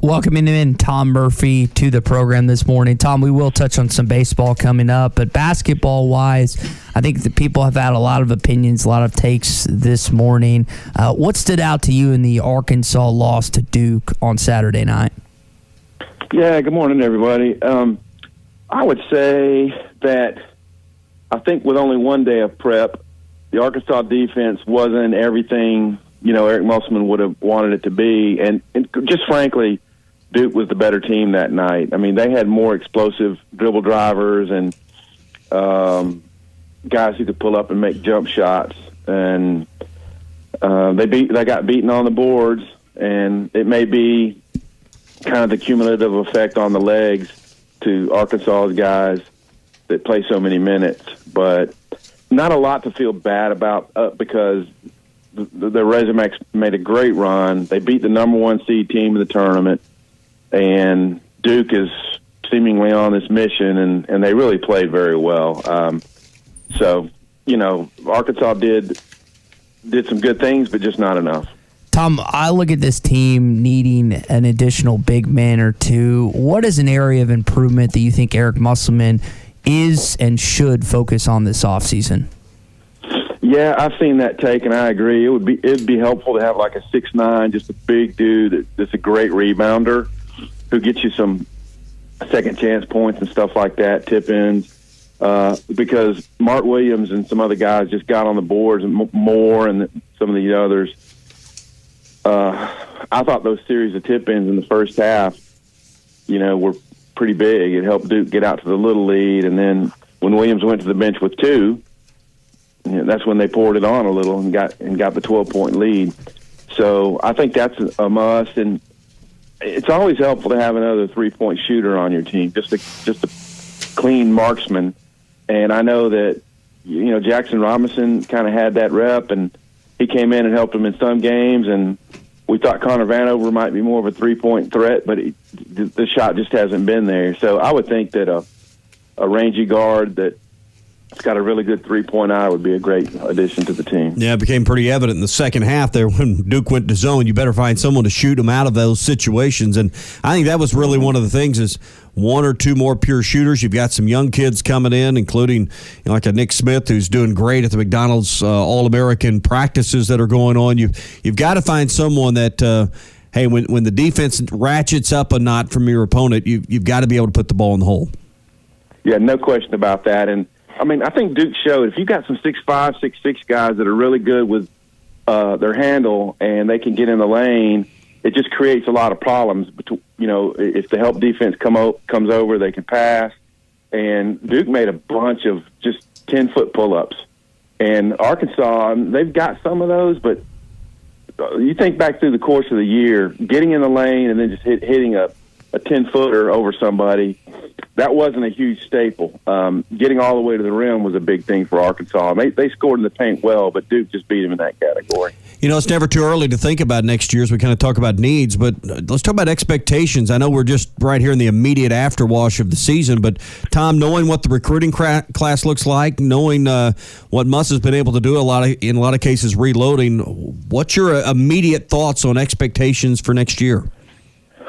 Welcoming in Tom Murphy to the program this morning. Tom, we will touch on some baseball coming up, but basketball-wise, I think the people have had a lot of opinions, a lot of takes this morning. What stood out to you in the Arkansas loss to Duke on Saturday night? Yeah, good morning, everybody. I would say that I think with only one day of prep, the Arkansas defense wasn't everything, Eric Mossman would have wanted it to be. And just frankly, Duke was the better team that night. I mean, they had more explosive dribble drivers and guys who could pull up and make jump shots. And they got beaten on the boards, and it may be kind of the cumulative effect on the legs to Arkansas's guys that play so many minutes. But not a lot to feel bad about because the Razorbacks made a great run. They beat the number one seed team in the tournament, and Duke is seemingly on this mission, and they really played very well. So, Arkansas did some good things, but just not enough. Tom, I look at this team needing an additional big man or two. What is an area of improvement that you think Eric Musselman is and should focus on this offseason? Yeah, I've seen that take, and I agree. It'd be helpful to have like a 6'9", just a big dude that's a great rebounder who gets you some second chance points and stuff like that, tip-ins. Because Mark Williams and some other guys just got on the boards and more, and some of the others. I thought those series of tip-ins in the first half, were pretty big. It helped Duke get out to the little lead, and then when Williams went to the bench with two, that's when they poured it on a little and got the 12-point lead. So I think that's a must, and it's always helpful to have another three-point shooter on your team, just a clean marksman. And I know that Jackson Robinson kind of had that rep, and he came in and helped him in some games, and we thought Connor Vanover might be more of a three-point threat, but the shot just hasn't been there. So I would think that a rangy guard that's got a really good three-point eye would be a great addition to the team. Yeah, it became pretty evident in the second half there when Duke went to zone. You better find someone to shoot them out of those situations. And I think that was really one of the things is one or two more pure shooters. You've got some young kids coming in, including like a Nick Smith who's doing great at the McDonald's All-American practices that are going on. You've got to find someone that hey, when the defense ratchets up a knot from your opponent, you've got to be able to put the ball in the hole. Yeah, no question about that. And I mean, I think Duke showed if you got some 6'5", 6'6" guys that are really good with their handle and they can get in the lane, it just creates a lot of problems. If the help defense comes over, they can pass. And Duke made a bunch of just 10-foot pull-ups. And Arkansas, they've got some of those, but you think back through the course of the year, getting in the lane and then just hitting a 10-footer over somebody, that wasn't a huge staple. Getting all the way to the rim was a big thing for Arkansas. They scored in the paint well, but Duke just beat them in that category. It's never too early to think about next year as we kind of talk about needs, but let's talk about expectations. I know we're just right here in the immediate afterwash of the season, but Tom, knowing what the recruiting class looks like, knowing what Muss has been able to do in a lot of cases reloading, what's your immediate thoughts on expectations for next year?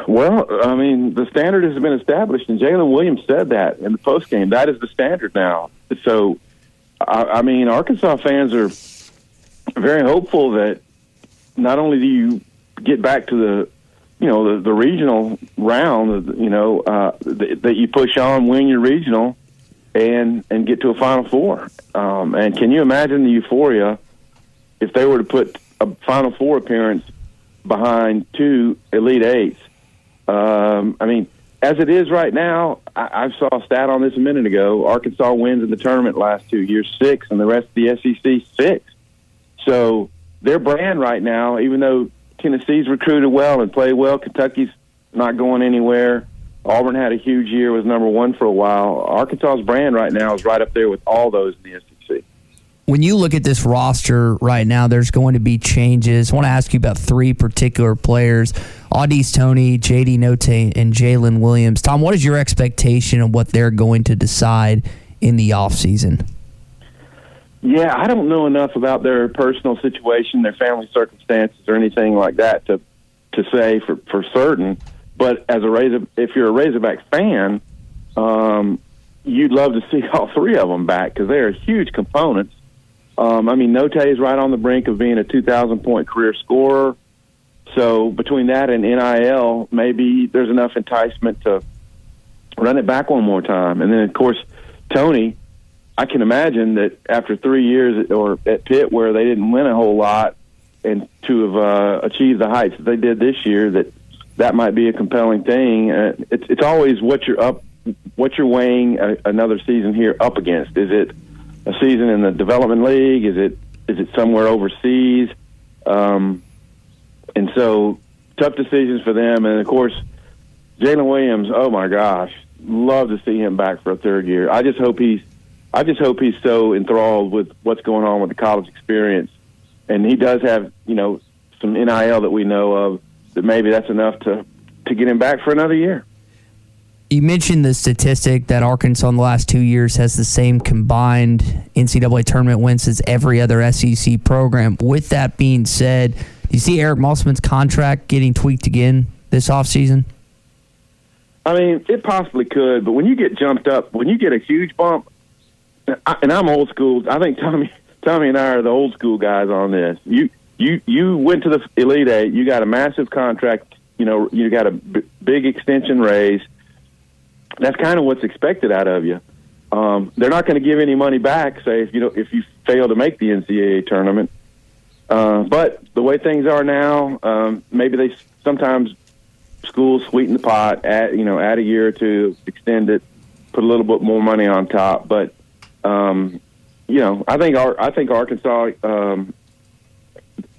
Well, I mean, the standard has been established, and Jalen Williams said that in the postgame. That is the standard now. So, I mean, Arkansas fans are very hopeful that not only do you get back to the regional round, that you push on, win your regional, and get to a Final Four. And can you imagine the euphoria if they were to put a Final Four appearance behind two Elite Eights? I mean, as it is right now, I saw a stat on this a minute ago. Arkansas wins in the tournament last 2 years, 6, and the rest of the SEC 6. So their brand right now, even though Tennessee's recruited well and played well, Kentucky's not going anywhere. Auburn had a huge year, was number one for a while. Arkansas's brand right now is right up there with all those in the SEC. When you look at this roster right now, there's going to be changes. I want to ask you about three particular players, Au'Diese Toney, J.D. Note, and Jalen Williams. Tom, what is your expectation of what they're going to decide in the offseason? Yeah, I don't know enough about their personal situation, their family circumstances, or anything like that to say for certain. But if you're a Razorback fan, you'd love to see all three of them back because they are huge components. Note is right on the brink of being a 2,000-point career scorer. So between that and NIL, maybe there's enough enticement to run it back one more time. And then, of course, Tony, I can imagine that after 3 years at Pitt where they didn't win a whole lot and to have achieved the heights that they did this year, that might be a compelling thing. It's always what you're weighing another season here up against. Is it a season in the development league? Is it somewhere overseas? And so tough decisions for them. And of course, Jalen Williams, oh my gosh, love to see him back for a third year. I just hope he's so enthralled with what's going on with the college experience. And he does have, some NIL that we know of that maybe that's enough to get him back for another year. You mentioned the statistic that Arkansas in the last 2 years has the same combined NCAA tournament wins as every other SEC program. With that being said, do you see Eric Mossman's contract getting tweaked again this offseason? It possibly could, but when you get jumped up, when you get a huge bump, and I'm old school, I think Tommy and I are the old school guys on this. You went to the Elite Eight, you got a massive contract, you got a big extension raise. That's kind of what's expected out of you. They're not going to give any money back, say if you fail to make the NCAA tournament. But the way things are now, maybe sometimes schools sweeten the pot, add a year or two, extend it, put a little bit more money on top. But I think Arkansas,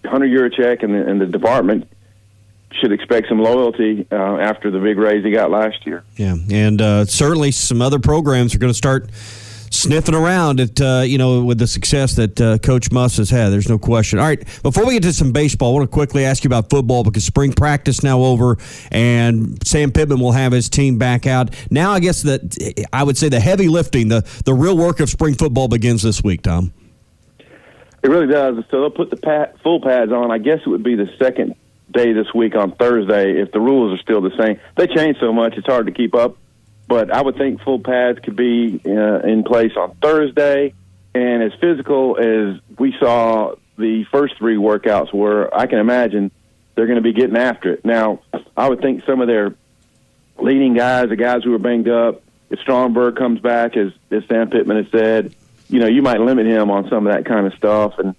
Hunter Yurachek and the department should expect some loyalty after the big raise he got last year. Yeah, and certainly some other programs are going to start sniffing around at, with the success that Coach Muss has had. There's no question. All right, before we get to some baseball, I want to quickly ask you about football because spring practice now over and Sam Pittman will have his team back out. Now I guess that I would say the heavy lifting, the real work of spring football begins this week, Tom. It really does. So they'll put the full pads on. I guess it would be the second day this week on Thursday if the rules are still the same. They change so much it's hard to keep up. But I would think full pads could be in place on Thursday. And as physical as we saw the first three workouts were, I can imagine they're going to be getting after it. Now, I would think some of their leading guys, the guys who are banged up, if Stromberg comes back, as Sam Pittman has said, you might limit him on some of that kind of stuff. And,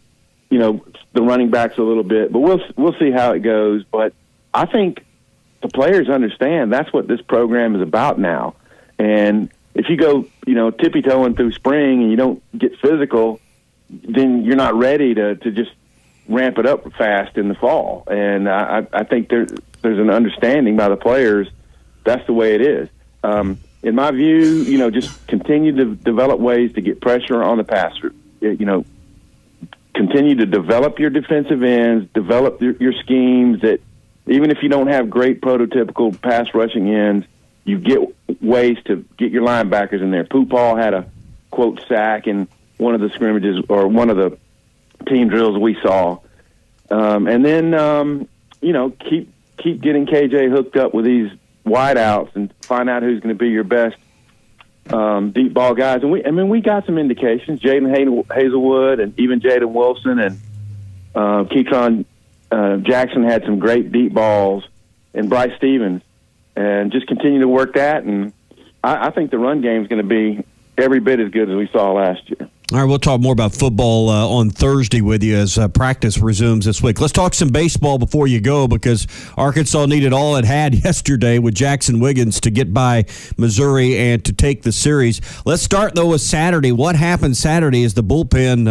the running backs a little bit. But we'll see how it goes. But I think the players understand that's what this program is about now. And if you go, tippy-toeing through spring and you don't get physical, then you're not ready to just ramp it up fast in the fall. And I think there's an understanding by the players that's the way it is. In my view, just continue to develop ways to get pressure on the passer. Continue to develop your defensive ends, develop your schemes that even if you don't have great prototypical pass rushing ends, you get ways to get your linebackers in there. Poopaw had a, quote, sack in one of the scrimmages or one of the team drills we saw. And then, keep getting KJ hooked up with these wideouts and find out who's going to be your best deep ball guys. And we got some indications. Jaden Hazelwood and even Jaden Wilson and Keatron Jackson had some great deep balls, and Bryce Stevens. And just continue to work that, and I think the run game is going to be every bit as good as we saw last year. All right, we'll talk more about football on Thursday with you as practice resumes this week. Let's talk some baseball before you go because Arkansas needed all it had yesterday with Jackson Wiggins to get by Missouri and to take the series. Let's start, though, with Saturday. What happened Saturday is the bullpen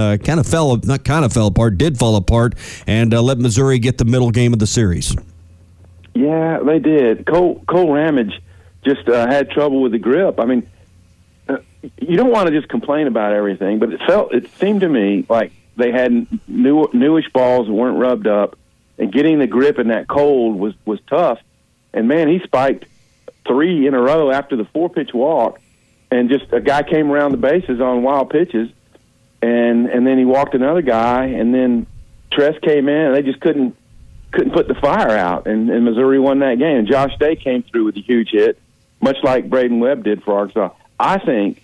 did fall apart and let Missouri get the middle game of the series. Yeah, they did. Cole Ramage just had trouble with the grip. You don't want to just complain about everything, but it seemed to me like they had newish balls that weren't rubbed up, and getting the grip in that cold was tough. And man, he spiked 3 in a row after the 4-pitch walk, and just a guy came around the bases on wild pitches, and then he walked another guy, and then Tress came in, and they just couldn't couldn't put the fire out, and Missouri won that game. And Josh Day came through with a huge hit, much like Braden Webb did for Arkansas. I think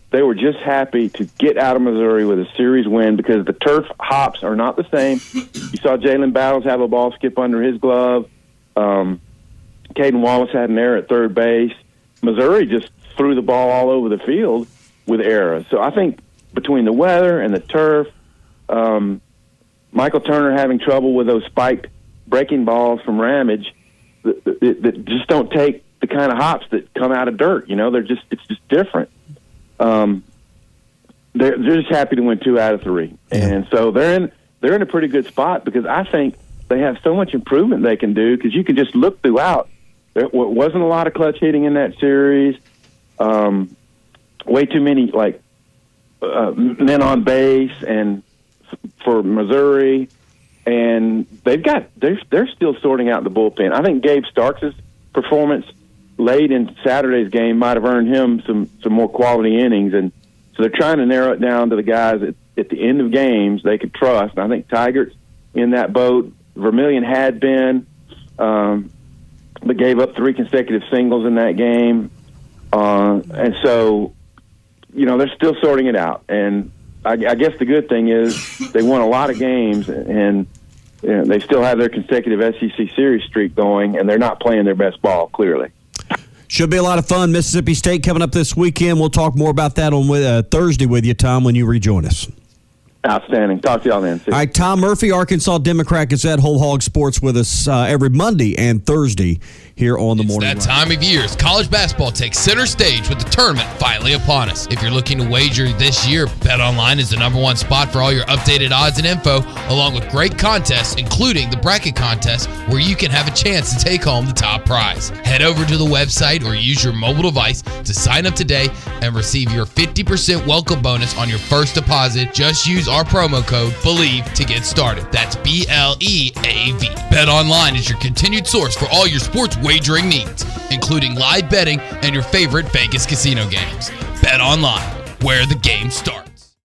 they were just happy to get out of Missouri with a series win because the turf hops are not the same. You saw Jalen Battles have a ball skip under his glove. Caden Wallace had an error at third base. Missouri just threw the ball all over the field with errors. So I think between the weather and the turf, Michael Turner having trouble with those spiked breaking balls from Ramage that just don't take the kind of hops that come out of dirt. It's just different. They're just happy to win 2 out of 3, and so they're in a pretty good spot because I think they have so much improvement they can do because you can just look throughout. There wasn't a lot of clutch hitting in that series. Way too many men on base and for Missouri, and they're still sorting out the bullpen. I think Gabe Starks' performance late in Saturday's game might have earned him some more quality innings, and so they're trying to narrow it down to the guys at the end of games they could trust. And I think Tigert's in that boat. Vermillion had been, but gave up 3 consecutive singles in that game, and so they're still sorting it out. And I guess the good thing is they won a lot of games, and they still have their consecutive SEC series streak going, and they're not playing their best ball, clearly. Should be a lot of fun. Mississippi State coming up this weekend. We'll talk more about that on Thursday with you, Tom, when you rejoin us. Outstanding. Talk to y'all then. All right, Tom Murphy, Arkansas Democrat-Gazette, Whole Hog Sports with us every Monday and Thursday here on the Morning Run. It's that time of year as college basketball takes center stage with the tournament finally upon us. If you're looking to wager this year, BetOnline is the #1 spot for all your updated odds and info, along with great contests, including the bracket contest, where you can have a chance to take home the top prize. Head over to the website or use your mobile device to sign up today and receive your 50% welcome bonus on your first deposit. Just use our promo code BELIEVE to get started. That's BLEAV. BetOnline is your continued source for all your sports wagering needs, including live betting and your favorite Vegas casino games. BetOnline, where the game starts.